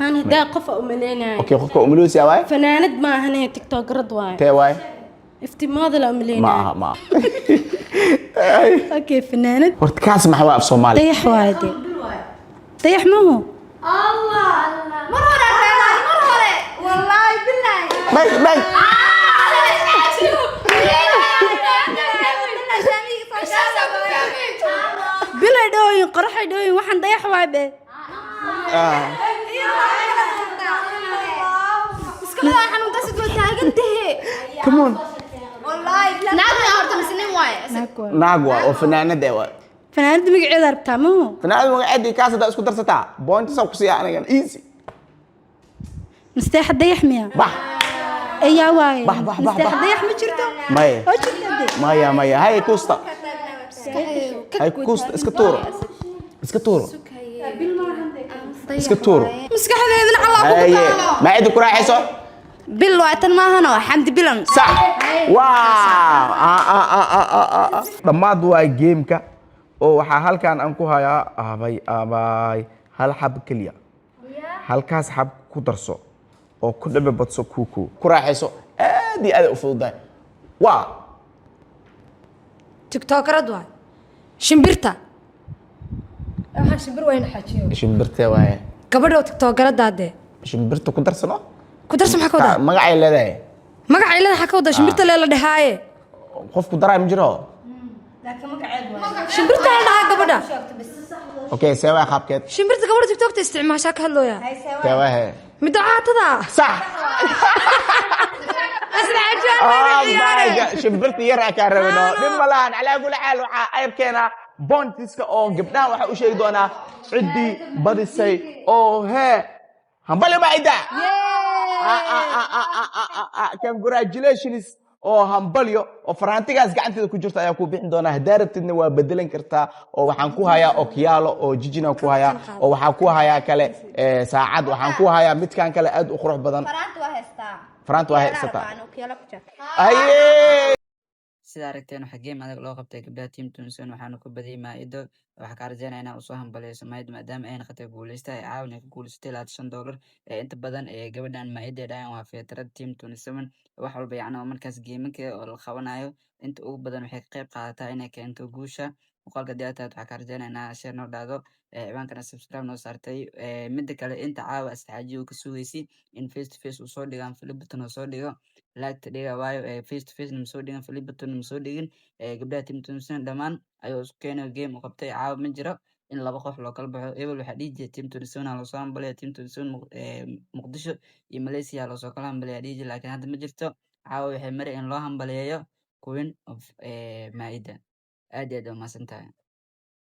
أنا دا قفة أملينا اوكي قفكه املوس يا واي فنانة ما هنا تيك توك رضواي تي واي افتماض الأملينا ما أوكي فنانة ورتكاس ما هو في صومالي طيح وايدي طيح ما هو الله مرة والله بالله بس بلا دوين قرحي دوين وحن ضيح وايدي مسكلة حنو قصد وتاجنته كمون والله نعم هرت مسنين واي ناقوا وفنانة دوا فنانة مقعدة ربطة ما هو فنانة مقعدة كاسة دا اسكو درستا بوينت سوق سيا أنا كان إيزي مستحيل ضيح ميا بح يا واي بح مستحيل ضيح ما شرته ماي أو شرته مايا هاي كوستا هاي كوستا اسكتورو اسكتورو مسكحة ذي على هاي ما عندك رايح بالوقتن ما هنا حمد بلن صح واو dhammaad waa geemka oo waxaa halkan aan ku hayaa aabay hal xab kaliya halkaas xab ku darso oo ku dhabe badso kuku ku raaxayso aad iyo aad u fududahay waa تيك توك ردوا شمبرتا waxaan shimbir weyn xajiyo shimbirta waaye gabadho تيك توك radaade shimbirta ku darsano ku darso maxaa ka wada magacay leedahay magaca ilada waxa ka wada shimbirta la dhahaaye qofku daray ma jiro laakiin magaceed waa shimbirta la dhahaa gabadha okay sewa qaabkeed shimbirta gabadha TikTok ta isticmaashaa ka hadlooya sewa midacaatada صح asla ajaan shimbirta yar ka rabino dhib malaan ala kul xaal waxa aybkeena bontiska oo gabdhaha waxa u sheegi doonaa cidii badisay oo he hambal baida congratulations oo hambalyo oo faraantigaas gacanteeda ku jirta ayaa ku bixin doona hadaa rabtidna waa bedelan kartaa oo waxaan ku hayaa okiyaalo oo jijina ku hayaa oo waxaan ku hayaa kale saacad waxaan ku hayaa midkan kale aad u qurux badan faraantu waa haystaa aye sida aragteen waxa game adag loo qabtay gabdhaha team Tunisia waxaana ku badiyay Maaido waxa ka rajaynaynaa inaan u soo hambaleeyo Maaido maadaama ay noqotay guuleystay ay caawin ku guuleystay $5 inta badan gabadhan Maaido dhayan waa feetarad team Tunisia wax walba yacni markaas game-ka oo la qabanayo inta ugu badan waxay qayb qaadataa inay keento guusha muuqaalka diyaartaad waxa ka rajaynaynaa share noo dhaado ciwaankana subscribe noo saartay midda kale inta caawa istaajiyo ka suugaysay in face to face u soo dhigaan Philippines soo dhigo laagta dhiga waayo face to face soo dhigan Philippines soo dhigin gabdhaha team Tunisia dhamaan ayuu isku keenay game u qabtay caawa ma jiro in laba qof loo kala baxo ebel waxa dhigi team Tunisia loo soo hambalay team Tunisia Muqdisho iyo Malaysia loo soo kala hambalay dhigi laakiin hadda ma jirto caawa waxay maray in loo hambaleeyo Queen of Maida aad iyo aad u mahadsantahay